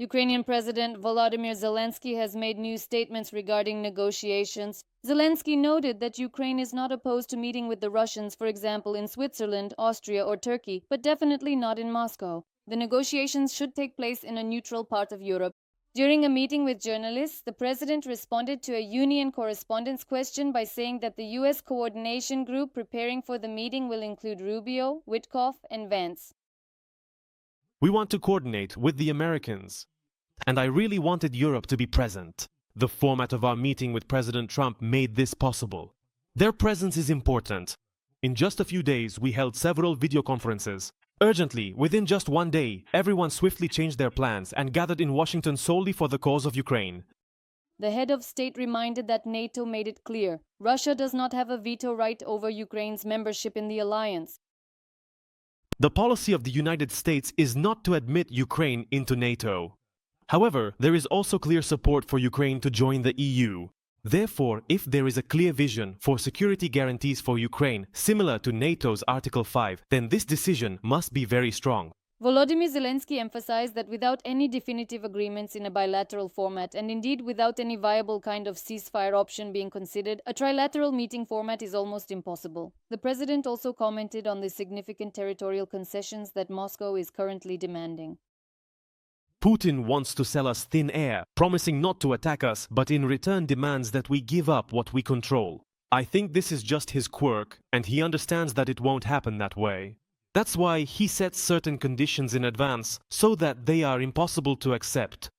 Ukrainian President Volodymyr Zelenskyy has made new statements regarding negotiations. Zelenskyy noted that Ukraine is not opposed to meeting with the Russians, for example, in Switzerland, Austria, or Turkey, but definitely not in Moscow. The negotiations should take place in a neutral part of Europe. During a meeting with journalists, the president responded to a union correspondent's question by saying that the U.S. coordination group preparing for the meeting will include Rubio, Witkoff, and Vance. We want to coordinate with the Americans. And I really wanted Europe to be present. The format of our meeting with President Trump made this possible. Their presence is important. In just a few days, we held several video conferences. Urgently, within just one day, everyone swiftly changed their plans and gathered in Washington solely for the cause of Ukraine. The head of state reminded that NATO made it clear Russia does not have a veto right over Ukraine's membership in the alliance. The policy of the United States is not to admit Ukraine into NATO. However, there is also clear support for Ukraine to join the EU. Therefore, if there is a clear vision for security guarantees for Ukraine similar to NATO's Article 5, then this decision must be very strong. Volodymyr Zelenskyy emphasized that without any definitive agreements in a bilateral format, and indeed without any viable kind of ceasefire option being considered, a trilateral meeting format is almost impossible. The president also commented on the significant territorial concessions that Moscow is currently demanding. Putin wants to sell us thin air, promising not to attack us, but in return demands that we give up what we control. I think this is just his quirk, and he understands that it won't happen that way. That's why he sets certain conditions in advance, so that they are impossible to accept.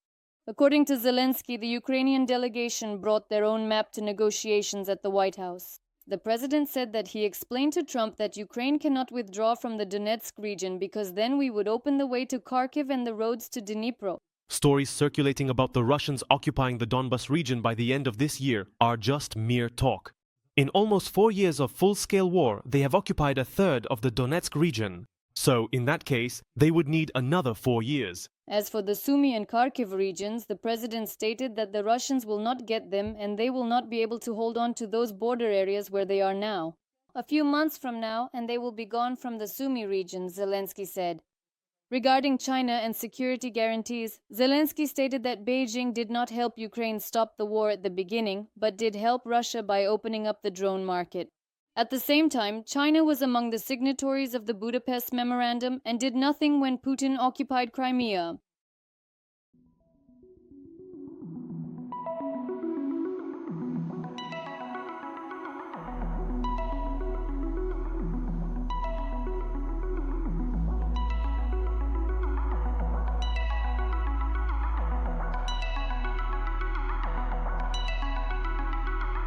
According to Zelenskyy, the Ukrainian delegation brought their own map to negotiations at the White House. The president said that he explained to Trump that Ukraine cannot withdraw from the Donetsk region because then we would open the way to Kharkiv and the roads to Dnipro. Stories circulating about the Russians occupying the Donbas region by the end of this year are just mere talk. In almost 4 years of full-scale war, they have occupied a third of the Donetsk region. So, in that case, they would need another 4 years. As for the Sumy and Kharkiv regions, the president stated that the Russians will not get them and they will not be able to hold on to those border areas where they are now. A few months from now, and they will be gone from the Sumy region, Zelenskyy said. Regarding China and security guarantees, Zelenskyy stated that Beijing did not help Ukraine stop the war at the beginning, but did help Russia by opening up the drone market. At the same time, China was among the signatories of the Budapest Memorandum and did nothing when Putin occupied Crimea.